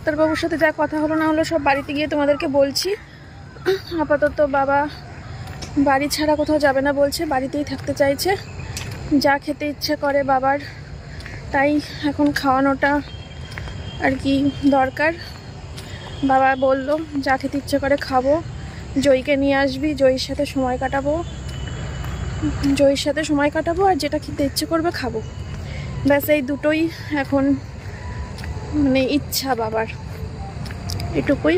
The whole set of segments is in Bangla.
ডাক্তারবাবুর সাথে যা কথা হলো না হলো সব বাড়িতে গিয়ে তোমাদেরকে বলছি। আপাতত বাবা বাড়ি ছাড়া কোথাও যাবে না বলছে, বাড়িতেই থাকতে চাইছে। যা খেতে ইচ্ছে করে বাবার তাই এখন খাওয়ানোটা আর কি দরকার। বাবা বলল যা খেতে ইচ্ছে করে খাবো, জয়ীকে নিয়ে আসবি, জয়ীর সাথে সময় কাটাবো আর যেটা খেতে ইচ্ছে করবে খাবো। ব্যাস এই দুটোই এখন মানে ইচ্ছা বাবার, এটুকুই।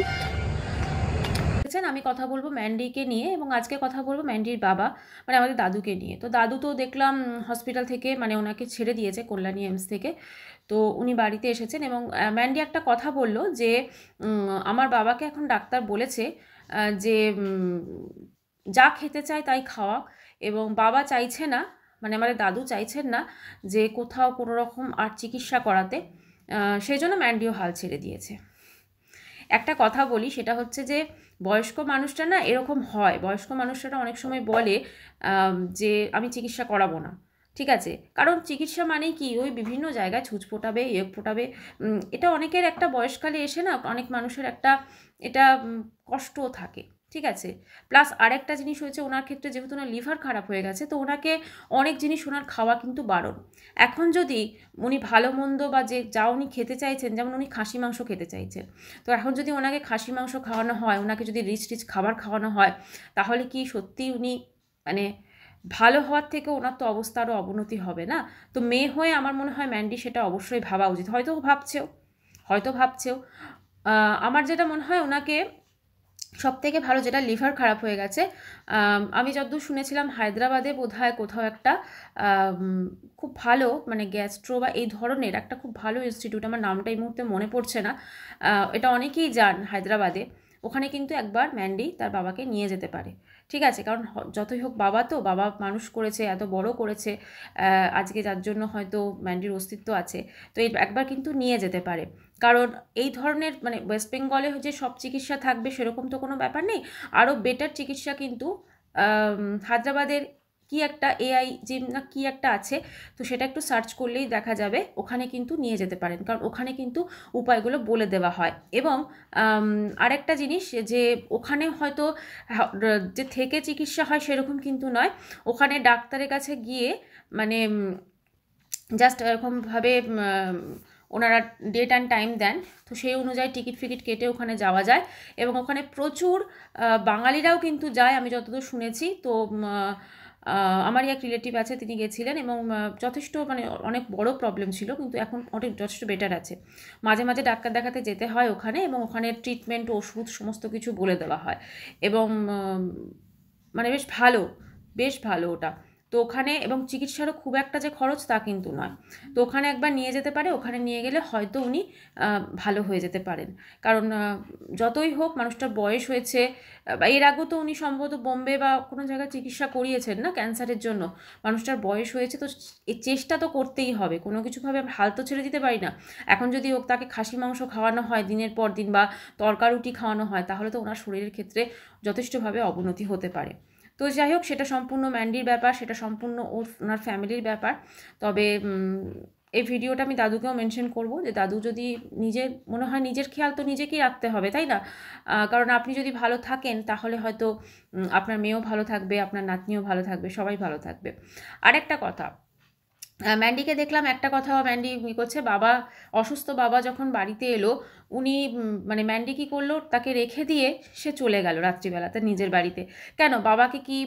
আমি কথা বলবো ম্যান্ডিকে নিয়ে, এবং আজকে কথা বলবো ম্যান্ডির বাবা মানে আমাদের দাদুকে নিয়ে। তো দাদু তো দেখলাম হসপিটাল থেকে মানে ওনাকে ছেড়ে দিয়েছে কল্যাণী এমস থেকে, তো উনি বাড়িতে এসেছেন। এবং ম্যান্ডি একটা কথা বলল যে আমার বাবাকে এখন ডাক্তার বলেছে যে যা খেতে চায় তাই খাওয়া, এবং বাবা চাইছে না, মানে আমাদের দাদু চাইছেন না যে কোথাও কোনো রকম আর চিকিৎসা করাতে, সেই জন্য ম্যান্ডিও হাল ছেড়ে দিয়েছে। একটা কথা বলি, সেটা হচ্ছে যে বয়স্ক মানুষটা না এরকম হয়, বয়স্ক মানুষরা অনেক সময় বলে যে আমি চিকিৎসা করাবো না, ঠিক আছে, কারণ চিকিৎসা মানেই কি ওই বিভিন্ন জায়গায় ছুঁচ ফোটাবে, ফোটাবে। এটা অনেকের একটা বয়সকালে এসে না অনেক মানুষের একটা এটা কষ্টও থাকে, ঠিক আছে। প্লাস আরেকটা জিনিস হয়েছে ওনার ক্ষেত্রে, যেহেতু ওনার লিভার খারাপ হয়ে গেছে, তো ওনাকে অনেক জিনিস ওনার খাওয়া কিন্তু বারণ। এখন যদি উনি ভালো মন্দ বা যে যা উনি খেতে চাইছেন, যেমন উনি খাসি মাংস খেতে চাইছেন, তো এখন যদি ওনাকে খাসি মাংস খাওয়ানো হয়, ওনাকে যদি রিচ রিচ খাবার খাওয়ানো হয়, তাহলে কি সত্যি উনি মানে ভালো হওয়ার থেকে ওনার তো অবস্থা আরও অবনতি হবে না? তো মেয়ে হয়ে আমার মনে হয় ম্যান্ডি সেটা অবশ্যই ভাবা উচিত, হয়তো ভাবছেও। আমার যেটা মনে হয় ওনাকে সব থেকে ভালো, যেটা লিভার খারাপ হয়ে গেছে, আমি যতদূর শুনেছিলাম হায়দ্রাবাদে বোধহয় কোথাও একটা খুব ভালো মানে গ্যাস্ট্রো বা এই ধরনের একটা খুব ভালো ইনস্টিটিউট, আমার নামটা এই মুহূর্তে মনে পড়ছে না, এটা অনেকেই যান হায়দ্রাবাদে, ওখানে কিন্তু একবার ম্যান্ডি তার বাবাকে নিয়ে যেতে পারে, ঠিক আছে। কারণ যতই হোক বাবা তো, বাবা মানুষ করেছে, এত বড় করেছে, আজকে যার জন্য হয়তো ম্যান্ডির অস্তিত্ব আছে, তো এই একবার কিন্তু নিয়ে যেতে পারে। কারণ এই ধরনের মানে ওয়েস্ট বেঙ্গলে যে সব চিকিৎসা থাকবে সেরকম তো কোনো ব্যাপার নেই, আরও বেটার চিকিৎসা কিন্তু হায়দ্রাবাদের কি একটা এআই জিম না কি একটা আছে, তো সেটা একটু সার্চ করলেই দেখা যাবে, ওখানে কিন্তু নিয়ে যেতে পারেন, কারণ ওখানে কিন্তু উপায়গুলো বলে দেওয়া হয়। এবং আরেকটা জিনিস যে ওখানে হয়তো যে থেকে চিকিৎসা হয় সেরকম কিন্তু নয়, ওখানে ডাক্তারের কাছে গিয়ে মানে জাস্ট এরকমভাবে ওনারা ডেট অ্যান্ড টাইম দেন, তো সেই অনুযায়ী টিকিট ফিকিট কেটে ওখানে যাওয়া যায়, এবং ওখানে প্রচুর বাঙালিরাও কিন্তু যায় আমি যতদূর শুনেছি। তো আমারই এক রিলেটিভ আছে, তিনি গেছিলেন, এবং যথেষ্ট মানে অনেক বড় প্রবলেম ছিল, কিন্তু এখন অনেক যথেষ্ট বেটার আছে। মাঝে মাঝে ডাক্তার দেখাতে যেতে হয় ওখানে, এবং ওখানে ট্রিটমেন্ট, ওষুধ সমস্ত কিছু বলে দেওয়া হয়, এবং মানে বেশ ভালো ওটা। তো ওখানে এবং চিকিৎসারও খুব একটা যে খরচ তা কিন্তু নয়। তো ওখানে একবার নিয়ে যেতে পারে, ওখানে নিয়ে গেলে হয়তো উনি ভালো হয়ে যেতে পারেন। কারণ যতই হোক মানুষটার বয়স হয়েছে, বা এর আগেও তো উনি সম্ভবত বোম্বে বা কোনো জায়গায় চিকিৎসা করিয়েছেন না ক্যান্সারের জন্য, মানুষটার বয়স হয়েছে, তো এই চেষ্টা তো করতেই হবে, কোনো কিছুভাবে আমরা হাল তো ছেড়ে দিতে পারি না। এখন যদি তাকে খাসি মাংস খাওয়ানো হয় দিনের পর দিন, বা তরকা রুটি খাওয়ানো হয়, তাহলে তো ওনার শরীরের ক্ষেত্রে যথেষ্টভাবে অবনতি হতে পারে। তো যাই হোক, সেটা সম্পূর্ণ ম্যান্ডির ব্যাপার, সেটা সম্পূর্ণ ওনার ফ্যামিলির ব্যাপার। তবে এই ভিডিওটা আমি দাদুকেও মেনশন করব, যে দাদু যদি নিজের মনে হয় নিজের খেয়াল তো নিজেকেই রাখতে হবে, তাই না? কারণ আপনি যদি ভালো থাকেন তাহলে হয়তো আপনার মেয়েও ভালো থাকবে, আপনার নাতনিও ভালো থাকবে, সবাই ভালো থাকবে। আরেকটা কথা, ম্যান্ডিকে দেখলাম একটা কথা ম্যান্ডি করছে, বাবা অসুস্থ, বাবা যখন বাড়িতে এলো, উনি মানে ম্যান্ডি কী করলো, তাকে রেখে দিয়ে সে চলে গেল রাত্রিবেলা তার নিজের বাড়িতে। কেন, বাবাকে কি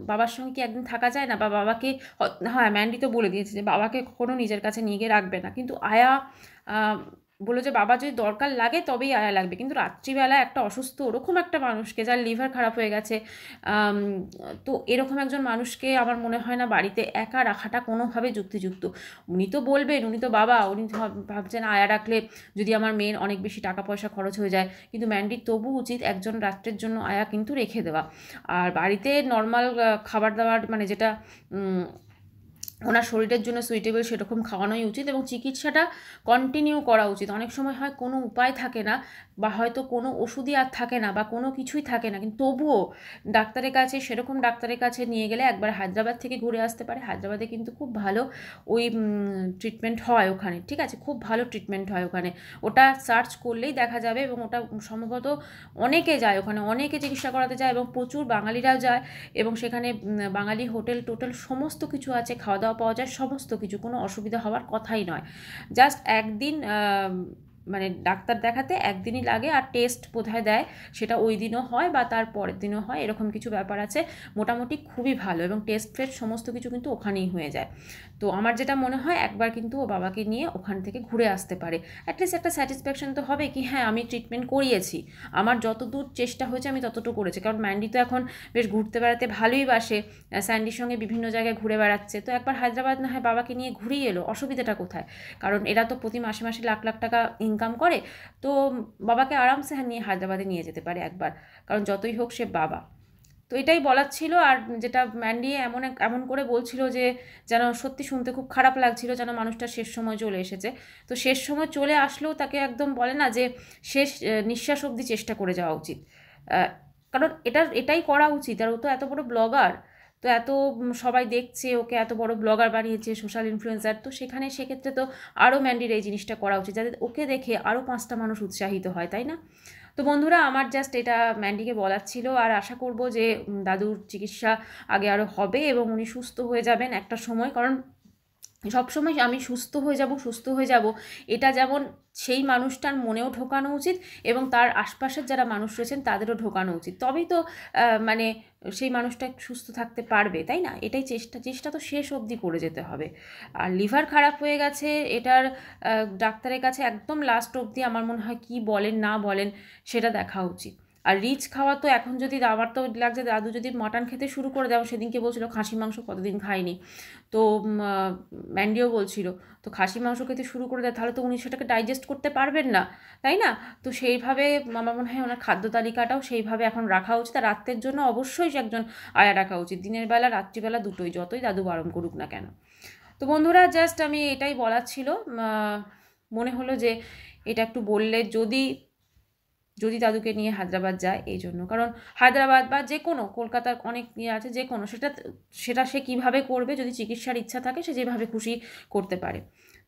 বাবার সঙ্গে কি একদিন থাকা যায় না? বা বাবাকে, হ্যাঁ ম্যান্ডি তো বলে দিয়েছে যে বাবাকে কখনো নিজের কাছে নিয়ে গিয়ে রাখবে না, কিন্তু আয়া বললো যে বাবা যদি দরকার লাগে তবেই আয়া লাগবে, কিন্তু রাত্রিবেলা একটা অসুস্থ ওরকম একটা মানুষকে, যার লিভার খারাপ হয়ে গেছে, তো এরকম একজন মানুষকে আমার মনে হয় না বাড়িতে একা রাখাটা কোনোভাবে যুক্তিযুক্ত। উনি তো বলবেন, উনি তো বাবা, উনি ভাবছেন আয়া রাখলে যদি আমার মেয়ের অনেক বেশি টাকা পয়সা খরচ হয়ে যায়, কিন্তু ম্যান্ডির তবু উচিত একজন রাত্রের জন্য আয়া কিন্তু রেখে দেওয়া। আর বাড়িতে নর্মাল খাবার দাবার মানে যেটা ওনার শরীরের জন্য সুইটেবল সেরকম খাওয়ানোই উচিত এবং চিকিৎসাটা কন্টিনিউ করা উচিত। অনেক সময় হয় কোনো উপায় থাকে না বা হয়তো কোনো ওষুধই আর থাকে না বা কোনো কিছুই থাকে না, কিন্তু তবুও ডাক্তারের কাছে, সেরকম ডাক্তারের কাছে নিয়ে গেলে একবার হায়দ্রাবাদ থেকে ঘুরে আসতে পারে। হায়দ্রাবাদে কিন্তু খুব ভালো ওই ট্রিটমেন্ট হয় ওখানে, ঠিক আছে, খুব ভালো ট্রিটমেন্ট হয় ওখানে। ওটা সার্চ করলেই দেখা যাবে এবং ওটা সম্ভবত অনেকে যায় ওখানে, অনেকে চিকিৎসা করাতে যায় এবং প্রচুর বাঙালিরাও যায় এবং সেখানে বাঙালি হোটেল টোটেল সমস্ত কিছু আছে, খাওয়া দাওয়া পাওয়া যায়, সমস্ত কিছু, কোনো অসুবিধা হওয়ার কথাই নয়। জাস্ট একদিন মানে ডাক্তার দেখাতে একদিনই লাগে, আর টেস্ট বোধহয় দেয়, সেটা ওই দিনও হয় বা তার পরের দিনও হয়, এরকম কিছু ব্যাপার আছে। মোটামুটি খুবই ভালো এবং টেস্ট ফেস্ট সমস্ত কিছু কিন্তু ওখানেই হয়ে যায়। তো আমার যেটা মনে হয় একবার কিন্তু ও বাবাকে নিয়ে ওখান থেকে ঘুরে আসতে পারে। অ্যাটলিস্ট একটা স্যাটিসফ্যাকশন তো হবে কি হ্যাঁ আমি ট্রিটমেন্ট করিয়েছি, আমার যতদূর চেষ্টা হয়েছে আমি ততটুকু করেছি। কারণ ম্যান্ডি তো এখন বেশ ঘুরতে বেড়াতে ভালোই বাসে, স্যান্ডির সঙ্গে বিভিন্ন জায়গায় ঘুরে বেড়াচ্ছে। তো একবার হায়দ্রাবাদ না হয় বাবাকে নিয়ে ঘুরিয়ে এলো, অসুবিধাটা কোথায়? কারণ এরা তো প্রতি মাসে মাসে লাখ লাখ টাকা ইনকাম করে, তো বাবাকে আরামসে নিয়ে হায়দ্রাবাদে নিয়ে যেতে পারে একবার, কারণ যতই হোক সে বাবা। তো এটাই বলার ছিল। আর যেটা ম্যান্ডি এমন এমন করে বলছিল যে যেন সত্যি শুনতে খুব খারাপ লাগছিল, যেন মানুষটা শেষ সময় চলে এসেছে। তো শেষ সময় চলে আসলেও তাকে একদম বলে না যে শেষ নিঃশ্বাস অবধি চেষ্টা করে যাওয়া উচিত, কারণ এটাই করা উচিত। আর ও তো এত বড় ব্লগার, তো এত সবাই দেখছে ওকে, এত বড় ব্লগার বানিয়েছে, সোশ্যাল ইনফ্লুয়েন্সার, তো সেক্ষেত্রে তো আরও ম্যান্ডির এই জিনিসটা করা উচিত, যাতে ওকে দেখে আরও 5টা মানুষ উৎসাহিত হয়, তাই না? তো বন্ধুরা, আমার জাস্ট এটা ম্যান্ডিকে বলার ছিল। আর আশা করব যে দাদুর চিকিৎসা আগে আরও হবে এবং উনি সুস্থ হয়ে যাবেন একটা সময়। কারণ সবসময় আমি সুস্থ হয়ে যাব এটা যেমন সেই মানুষটার মনেও ঢোকানো উচিত এবং তার আশপাশের যারা মানুষ রয়েছেন তাদেরও ঢোকানো উচিত, তবেই তো মানে সেই মানুষটা সুস্থ থাকতে পারবে, তাই না? এটাই চেষ্টা তো শেষ অবধি করে যেতে হবে। আর লিভার খারাপ হয়ে গেছে, এটার ডাক্তারের কাছে একদম লাস্ট অবধি আমার মনে হয় কী বলেন না বলেন সেটা দেখা উচিত। আর রিচ খাওয়া তো এখন যদি, আমার তো লাগছে দাদু যদি মাটন খেতে শুরু করে দেয়, সেদিনকে বলছিল খাসি মাংস কতদিন খায়নি, তো ম্যান্ডিও বলছিল, তো খাসি মাংস খেতে শুরু করে দেয় তাহলে তো উনি সেটাকে ডাইজেস্ট করতে পারবেন না, তাই না? তো সেইভাবে আমার মনে হয় ওনার খাদ্য তালিকাটাও সেইভাবে এখন রাখা উচিত। আর রাত্রের জন্য অবশ্যই একজন আয়া রাখা উচিত, দিনের বেলা রাত্রিবেলা দুটোই, যতই দাদু বারণ করুক না কেন। তো বন্ধুরা, জাস্ট আমি এটাই বলার ছিল, মনে হলো যে এটা একটু বললে, যদি দাদুকে নিয়ে হায়দ্রাবাদ যায় এই জন্য। কারণ হায়দ্রাবাদ বা যে কোনো কলকাতার অনেক ইয়ে আছে, যে কোনো সেটা সে কীভাবে করবে, যদি চিকিৎসার ইচ্ছা থাকে সে যেভাবে খুশি করতে পারে।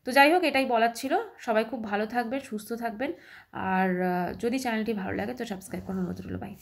তো যাই হোক, এটাই বলার ছিল। সবাই খুব ভালো থাকবেন, সুস্থ থাকবেন। আর যদি চ্যানেলটি ভালো লাগে তো সাবস্ক্রাইব করার অনুরোধ রইল। বাই।